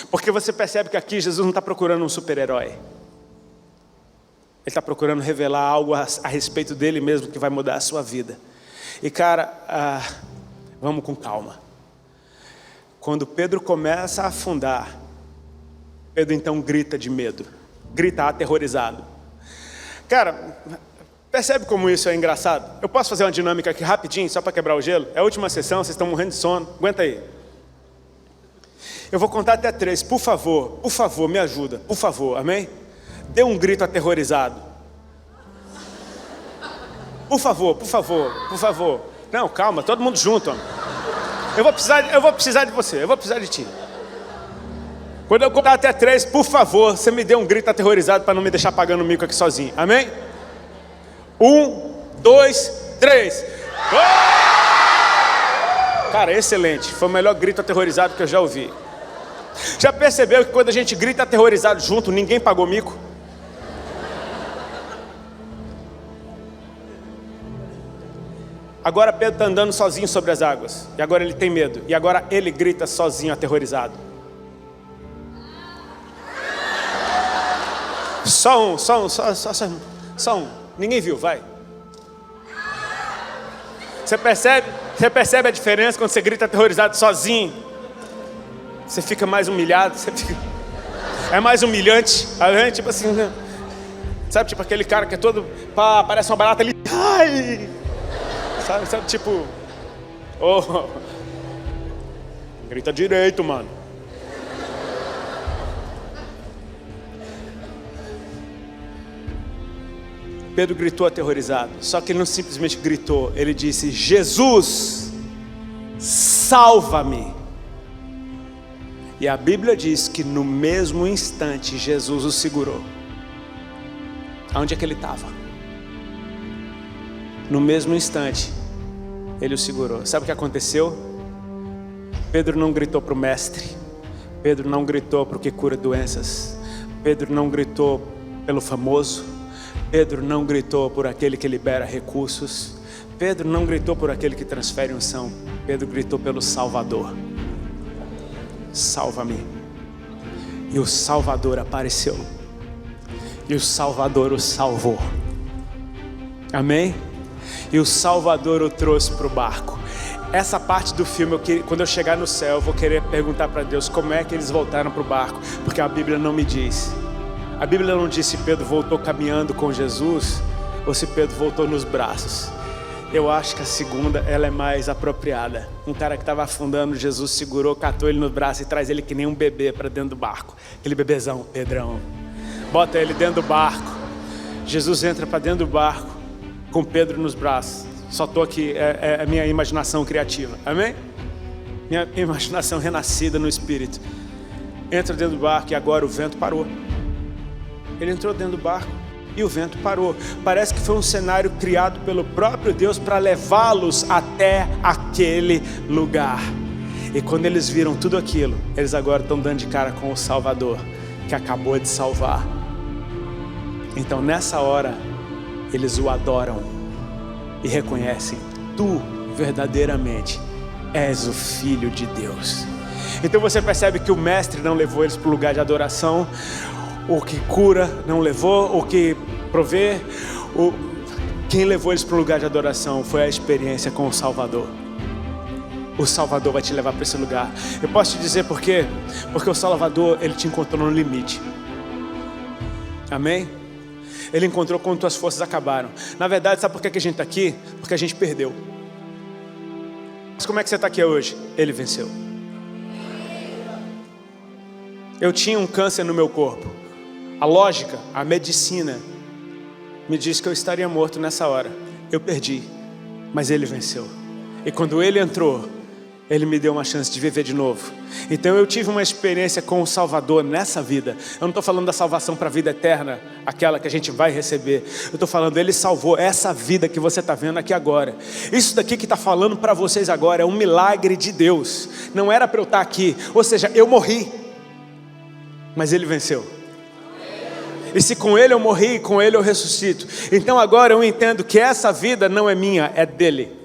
Porque você percebe que aqui Jesus não está procurando um super-herói. Ele está procurando revelar algo a respeito dele mesmo que vai mudar a sua vida. E cara, vamos com calma. Quando Pedro começa a afundar, Pedro então grita de medo, grita aterrorizado. Cara, percebe como isso é engraçado? Eu posso fazer uma dinâmica aqui rapidinho, só para quebrar o gelo? É a última sessão, vocês estão morrendo de sono, aguenta aí. Eu vou contar até 3, por favor, me ajuda, por favor, amém? Dê um grito aterrorizado. Por favor. Não, calma, todo mundo junto, homem. Eu vou precisar de você, eu vou precisar de ti. Quando eu contar até 3, por favor, você me dê um grito aterrorizado para não me deixar pagando mico aqui sozinho, amém? 1, 2, 3. Cara, excelente, foi o melhor grito aterrorizado que eu já ouvi. Já percebeu que quando a gente grita aterrorizado junto, ninguém pagou mico? Agora Pedro está andando sozinho sobre as águas. E agora ele tem medo. E agora ele grita sozinho, aterrorizado. Só um. Ninguém viu, vai. Você percebe a diferença quando você grita aterrorizado sozinho? Você fica mais humilhado, é mais humilhante. Tipo assim, né? Sabe, tipo aquele cara que é todo, parece uma barata ali. Ai! Sabe, tipo, grita direito, mano. Pedro gritou aterrorizado, só que ele não simplesmente gritou, ele disse: Jesus, salva-me. E a Bíblia diz que no mesmo instante Jesus o segurou. Aonde é que ele estava? No mesmo instante ele o segurou. Sabe o que aconteceu? Pedro não gritou para o mestre. Pedro não gritou para o que cura doenças. Pedro não gritou pelo famoso. Pedro não gritou por aquele que libera recursos. Pedro não gritou por aquele que transfere unção. Pedro gritou pelo Salvador. Salva-me. E o Salvador apareceu. E o Salvador o salvou. Amém? E o Salvador o trouxe para o barco. Essa parte do filme, quando eu chegar no céu, eu vou querer perguntar para Deus como é que eles voltaram para o barco. Porque a Bíblia não me diz. A Bíblia não diz se Pedro voltou caminhando com Jesus ou se Pedro voltou nos braços. Eu acho que a segunda, ela é mais apropriada. Um cara que estava afundando, Jesus segurou, catou ele no braço e traz ele que nem um bebê para dentro do barco. Aquele bebezão, Pedrão. Bota ele dentro do barco. Jesus entra para dentro do barco com Pedro nos braços. Só estou aqui, é a minha imaginação criativa, amém? Minha imaginação renascida no Espírito. Entra dentro do barco e agora o vento parou. Ele entrou dentro do barco e o vento parou. Parece que foi um cenário criado pelo próprio Deus para levá-los até aquele lugar. E quando eles viram tudo aquilo, eles agora estão dando de cara com o Salvador, que acabou de salvar. Então nessa hora, eles o adoram e reconhecem: tu verdadeiramente és o Filho de Deus. Então você percebe que o mestre não levou eles para o lugar de adoração, o que cura não levou, o que provê, quem levou eles para o lugar de adoração foi a experiência com o Salvador. O Salvador vai te levar para esse lugar. Eu posso te dizer por quê? Porque o Salvador, ele te encontrou no limite. Amém? Ele encontrou quando tuas forças acabaram. Na verdade, sabe por que a gente está aqui? Porque a gente perdeu. Mas como é que você está aqui hoje? Ele venceu. Eu tinha um câncer no meu corpo. A lógica, a medicina me disse que eu estaria morto nessa hora. Eu perdi, mas ele venceu. E quando ele entrou, ele me deu uma chance de viver de novo. Então eu tive uma experiência com o Salvador nessa vida. Eu não estou falando da salvação para a vida eterna, aquela que a gente vai receber. Eu estou falando, ele salvou essa vida que você está vendo aqui agora. Isso daqui que está falando para vocês agora é um milagre de Deus. Não era para eu estar aqui, ou seja, eu morri, mas ele venceu. E se com ele eu morri, com ele eu ressuscito. Então agora eu entendo que essa vida não é minha, é dele.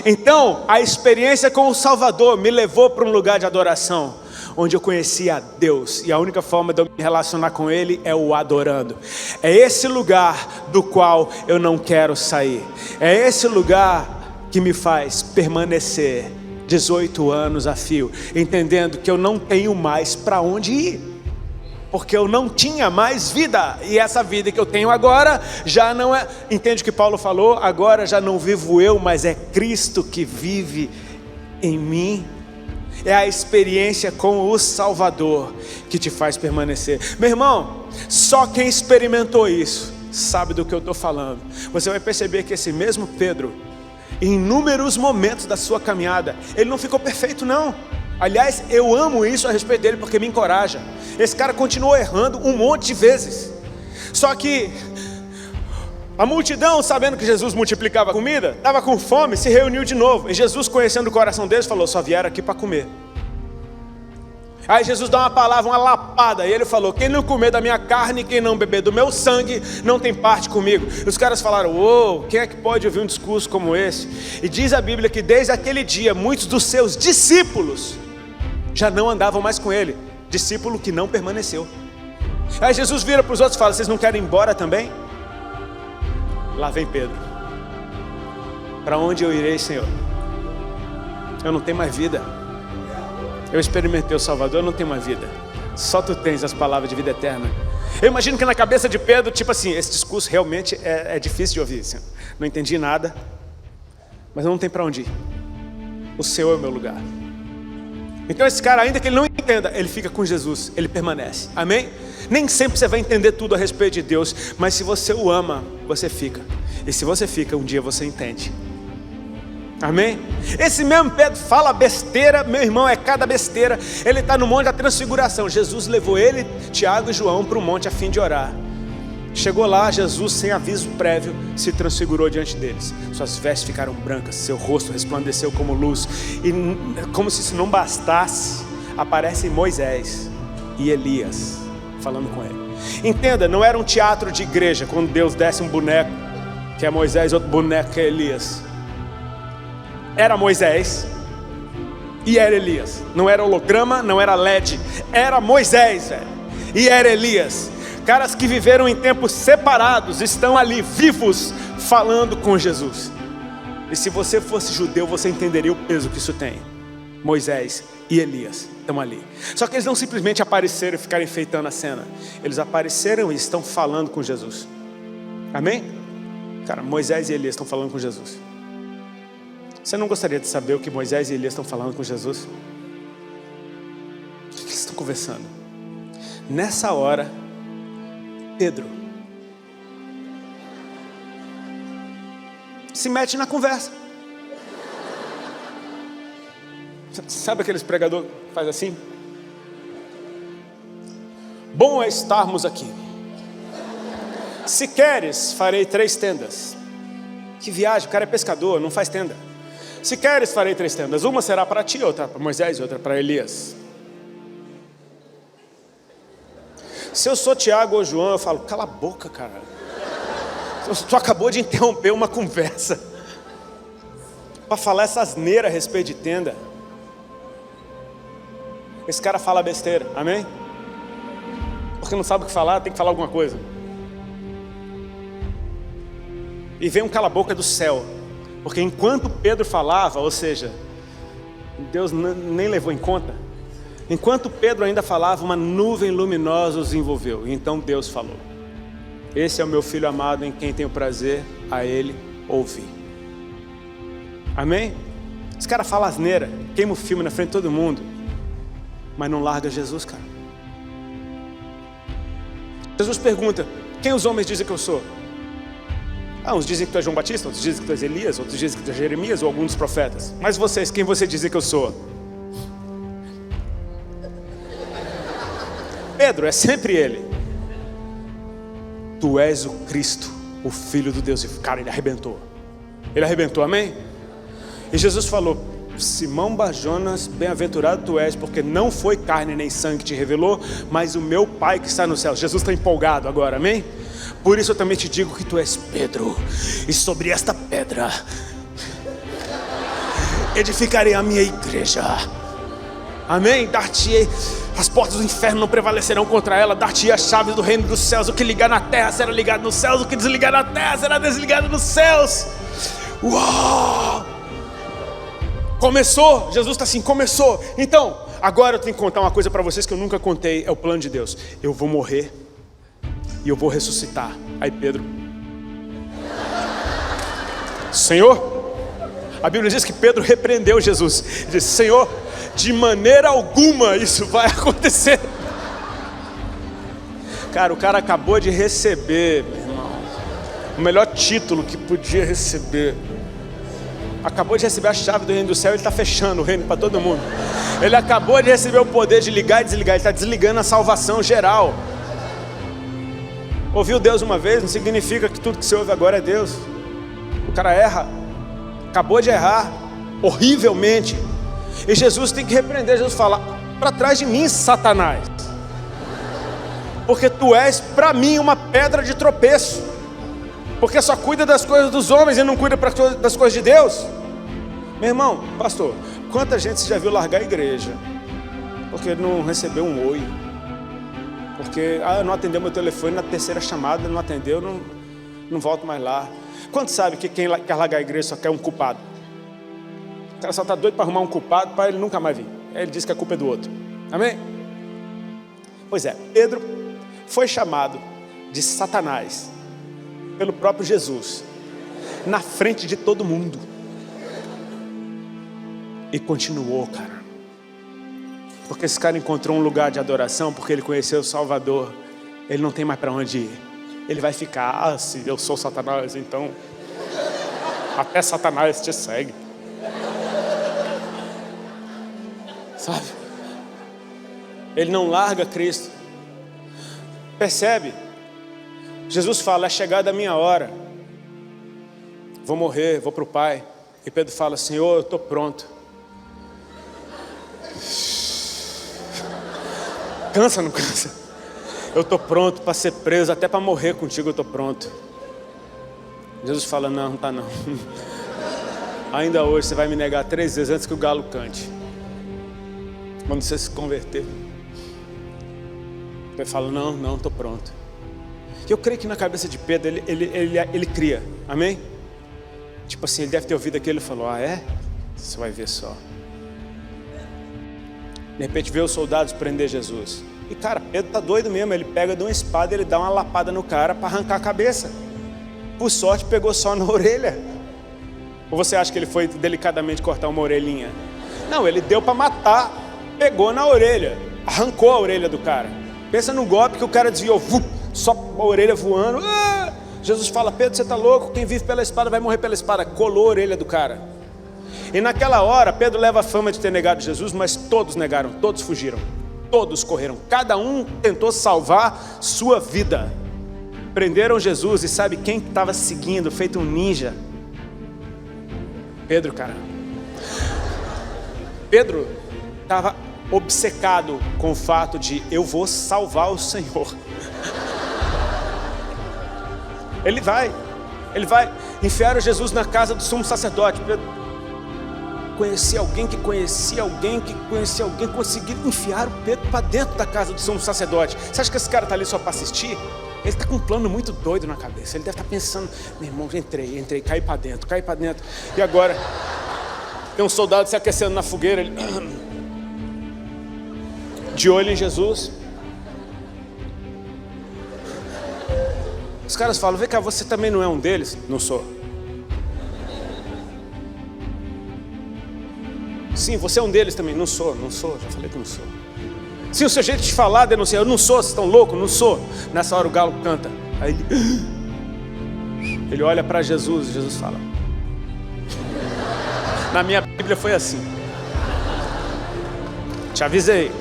Então a experiência com o Salvador me levou para um lugar de adoração. onde eu conheci a Deus, e a única forma de eu me relacionar com Ele é o adorando. É esse lugar do qual eu não quero sair. É esse lugar que me faz permanecer 18 anos a fio, entendendo que eu não tenho mais para onde ir, porque eu não tinha mais vida, e essa vida que eu tenho agora já não é, entende o que Paulo falou? Agora já não vivo eu, mas é Cristo que vive em mim. É a experiência com o Salvador que te faz permanecer. Meu irmão, só quem experimentou isso sabe do que eu estou falando. Você vai perceber que esse mesmo Pedro, em inúmeros momentos da sua caminhada, ele não ficou perfeito não. Aliás, eu amo isso a respeito dele, porque me encoraja. Esse cara continuou errando um monte de vezes. Só que a multidão, sabendo que Jesus multiplicava a comida, estava com fome, se reuniu de novo. E Jesus, conhecendo o coração deles, falou: só vieram aqui para comer. Aí Jesus dá uma palavra, uma lapada, e ele falou: quem não comer da minha carne, quem não beber do meu sangue, não tem parte comigo. E os caras falaram: uou, quem é que pode ouvir um discurso como esse? E diz a Bíblia que desde aquele dia, muitos dos seus discípulos já não andavam mais com ele. Discípulo que não permaneceu. Aí Jesus vira para os outros e fala: vocês não querem ir embora também? Lá vem Pedro: para onde eu irei, Senhor? Eu não tenho mais vida. Eu experimentei o Salvador, eu não tenho mais vida. Só tu tens as palavras de vida eterna. Eu imagino que na cabeça de Pedro, tipo assim, esse discurso realmente é difícil de ouvir, Senhor. Não entendi nada, mas eu não tenho para onde ir. O Senhor é o meu lugar. Então esse cara, ainda que ele não entenda, ele fica com Jesus, ele permanece. Amém? Nem sempre você vai entender tudo a respeito de Deus, mas se você o ama, você fica. E se você fica, um dia você entende. Amém? Esse mesmo Pedro fala besteira, meu irmão, é cada besteira. Ele está no monte da transfiguração. Jesus levou ele, Tiago e João para o monte a fim de orar. Chegou lá, Jesus, sem aviso prévio, se transfigurou diante deles. Suas vestes ficaram brancas, seu rosto resplandeceu como luz. E como se isso não bastasse, aparecem Moisés e Elias falando com ele. Entenda, não era um teatro de igreja, quando Deus desce um boneco, que é Moisés, outro boneco que é Elias. Era Moisés e era Elias. Não era holograma, não era LED. Era Moisés, velho, e era Elias. Caras que viveram em tempos separados, estão ali vivos, falando com Jesus. E se você fosse judeu, você entenderia o peso que isso tem. Moisés e Elias estão ali. Só que eles não simplesmente apareceram e ficaram enfeitando a cena. Eles apareceram e estão falando com Jesus. Amém? Cara, Moisés e Elias estão falando com Jesus. Você não gostaria de saber o que Moisés e Elias estão falando com Jesus? O que eles estão conversando? Nessa hora, Pedro se mete na conversa. Sabe aqueles pregadores que faz assim? Bom é estarmos aqui. Se queres, farei 3 tendas. Que viagem, o cara é pescador, não faz tenda. Se queres, farei 3 tendas. Uma será para ti, outra para Moisés e outra para Elias. Se eu sou Tiago ou João, eu falo: cala a boca, cara. Tu acabou de interromper uma conversa para falar essa asneira a respeito de tenda. Esse cara fala besteira, amém? Porque não sabe o que falar, tem que falar alguma coisa. E vem um cala a boca do céu. Porque enquanto Pedro falava, ou seja, Deus nem levou em conta. Enquanto Pedro ainda falava, uma nuvem luminosa os envolveu. E então Deus falou: esse é o meu filho amado, em quem tenho prazer, a ele ouvir. Amém? Esse cara fala asneira, queima o filme na frente de todo mundo, mas não larga Jesus, cara. Jesus pergunta: quem os homens dizem que eu sou? Uns dizem que tu és João Batista, outros dizem que tu és Elias, outros dizem que tu és Jeremias ou algum dos profetas. Mas vocês, quem você dizem que eu sou? Pedro, é sempre ele. Tu és o Cristo, o Filho do Deus vivo. Cara, ele arrebentou. Ele arrebentou, amém? E Jesus falou: Simão Barjonas, bem-aventurado tu és, porque não foi carne nem sangue que te revelou, mas o meu Pai que está no céu. Jesus está empolgado agora, amém? Por isso eu também te digo que tu és Pedro, e sobre esta pedra edificarei a minha igreja. Amém? Dar-te-ei, as portas do inferno não prevalecerão contra ela. Dar-te-ei as chaves do reino dos céus. O que ligar na terra será ligado nos céus. O que desligar na terra será desligado nos céus. Uau! Começou, Jesus está assim, começou. Então, agora eu tenho que contar uma coisa para vocês que eu nunca contei. É o plano de Deus. Eu vou morrer e eu vou ressuscitar. Aí Pedro: Senhor, a Bíblia diz que Pedro repreendeu Jesus. Ele disse: Senhor, de maneira alguma isso vai acontecer. Cara, o cara acabou de receber, meu irmão, o melhor título que podia receber. Acabou de receber a chave do reino do céu. Ele está fechando o reino para todo mundo. Ele acabou de receber o poder de ligar e desligar. Ele está desligando a salvação geral. Ouviu Deus uma vez não significa que tudo que você ouve agora é Deus. O cara erra, acabou de errar horrivelmente, e Jesus tem que repreender. Jesus fala: para trás de mim, Satanás, porque tu és para mim uma pedra de tropeço, porque só cuida das coisas dos homens e não cuida das coisas de Deus. Meu irmão, pastor, quanta gente você já viu largar a igreja porque não recebeu um oi, porque não atendeu meu telefone na terceira chamada, não atendeu, não volto mais lá. Quanto sabe que quem quer largar a igreja só quer um culpado? O cara só está doido para arrumar um culpado para ele nunca mais vir. Aí ele diz que a culpa é do outro. Amém? Pois é, Pedro foi chamado de Satanás pelo próprio Jesus, na frente de todo mundo, e continuou, cara, porque esse cara encontrou um lugar de adoração, porque ele conheceu o Salvador. Ele não tem mais para onde ir. Ele vai ficar: se eu sou Satanás, então até Satanás te segue. Sabe? Ele não larga Cristo. Percebe? Jesus fala: é chegada a minha hora, vou morrer, vou para o Pai. E Pedro fala: Senhor, eu estou pronto. Cansa, não cansa? Eu estou pronto para ser preso, até para morrer contigo eu estou pronto. Jesus fala: não está não. Ainda hoje você vai me negar 3 vezes antes que o galo cante. Quando você se converter. Ele fala: não, estou pronto. Eu creio que na cabeça de Pedro ele cria, amém? Tipo assim, ele deve ter ouvido aquilo e falou: é? Você vai ver só. De repente vê os soldados prender Jesus. E cara, Pedro tá doido mesmo. Ele pega de uma espada e ele dá uma lapada no cara para arrancar a cabeça. Por sorte pegou só na orelha. Ou você acha que ele foi delicadamente cortar uma orelhinha? Não, ele deu para matar. Pegou na orelha, arrancou a orelha do cara. Pensa no golpe que o cara desviou, só a orelha voando. Jesus fala: Pedro, você tá louco? Quem vive pela espada vai morrer pela espada. Colou a orelha do cara. E naquela hora Pedro leva a fama de ter negado Jesus, mas todos negaram, todos fugiram, todos correram, cada um tentou salvar sua vida. Prenderam Jesus, e sabe quem estava seguindo, feito um ninja? Pedro, cara. Pedro estava obcecado com o fato de: eu vou salvar o Senhor. Ele vai enfiar Jesus na casa do sumo sacerdote. Pedro conhecia alguém que conhecia alguém que conhecia alguém, conseguiram enfiar o Pedro para dentro da casa do sumo sacerdote. Você acha que esse cara está ali só para assistir? Ele está com um plano muito doido na cabeça. Ele deve estar pensando: meu irmão, entrei, caí para dentro. E agora tem um soldado se aquecendo na fogueira, ele de olho em Jesus. Os caras falam: vem cá, você também não é um deles? Não sou. Sim, você é um deles também. Não sou, já falei que não sou. Sim, o seu jeito de falar denuncia: eu não sou, vocês estão loucos? Não sou. Nessa hora o galo canta. Aí ele olha para Jesus e Jesus fala: na minha Bíblia foi assim. Te avisei.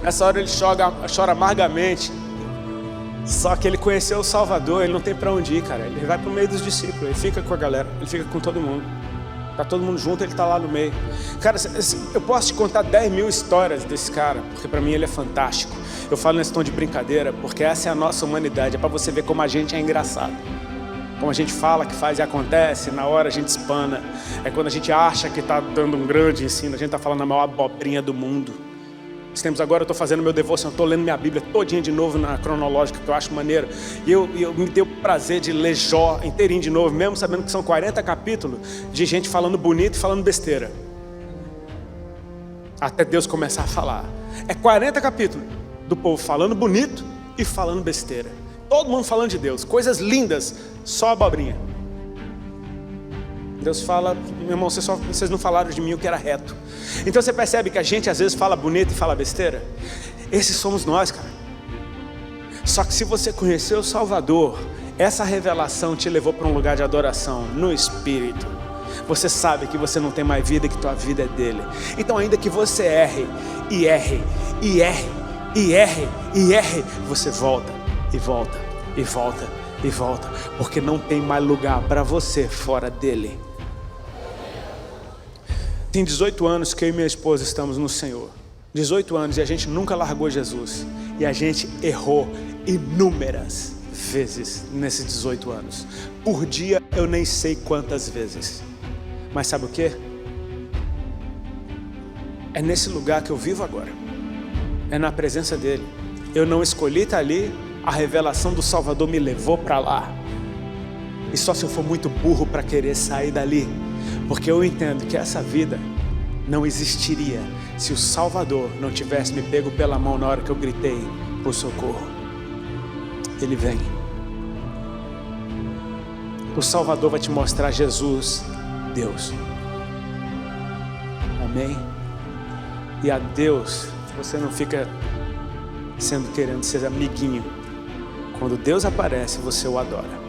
Nessa hora ele chora amargamente. Só que ele conheceu o Salvador, ele não tem para onde ir, cara. Ele vai para o meio dos discípulos, ele fica com a galera, ele fica com todo mundo. Tá todo mundo junto, ele está lá no meio. Cara, eu posso te contar 10 mil histórias desse cara, porque para mim ele é fantástico. Eu falo nesse tom de brincadeira, porque essa é a nossa humanidade. É para você ver como a gente é engraçado. Como a gente fala que faz e acontece, na hora a gente espana. É quando a gente acha que está dando um grande ensino, a gente está falando a maior abobrinha do mundo. Esses tempos agora eu estou fazendo meu devoção, estou lendo minha Bíblia todinha de novo na cronológica, que eu acho maneiro. E eu me deu o prazer de ler Jó inteirinho de novo, mesmo sabendo que são 40 capítulos de gente falando bonito e falando besteira. Até Deus começar a falar. É 40 capítulos do povo falando bonito e falando besteira. Todo mundo falando de Deus, coisas lindas, só abobrinha. Deus fala, meu irmão, vocês não falaram de mim o que era reto. Então você percebe que a gente às vezes fala bonito e fala besteira? Esses somos nós, cara. Só que se você conheceu o Salvador, essa revelação te levou para um lugar de adoração no Espírito. Você sabe que você não tem mais vida, que tua vida é dele. Então ainda que você erre, e erre, e erre, e erre, e erre, você volta, e volta, e volta, e volta. Porque não tem mais lugar para você fora dele. Tem 18 anos que eu e minha esposa estamos no Senhor. 18 anos e a gente nunca largou Jesus. E a gente errou inúmeras vezes nesses 18 anos. Por dia eu nem sei quantas vezes. Mas sabe o que? É nesse lugar que eu vivo agora. É na presença dele. Eu não escolhi estar ali. A revelação do Salvador me levou para lá. E só se eu for muito burro para querer sair dali. Porque eu entendo que essa vida não existiria se o Salvador não tivesse me pego pela mão na hora que eu gritei por socorro. Ele vem. O Salvador vai te mostrar Jesus, Deus. Amém? E a Deus, você não fica querendo ser amiguinho. Quando Deus aparece, você o adora.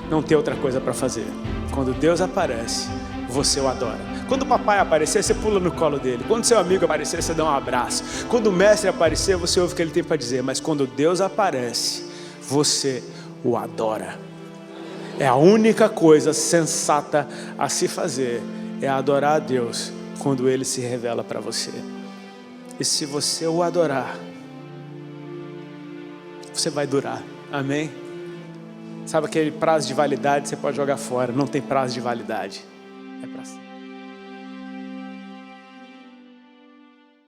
Não tem outra coisa para fazer. Quando Deus aparece, você o adora. Quando o papai aparecer, você pula no colo dele. Quando seu amigo aparecer, você dá um abraço. Quando o mestre aparecer, você ouve o que ele tem para dizer. Mas quando Deus aparece, você o adora. É a única coisa sensata a se fazer, é adorar a Deus quando Ele se revela para você. E se você o adorar, você vai durar. Amém? Sabe aquele prazo de validade, você pode jogar fora. Não tem prazo de validade. É para sempre.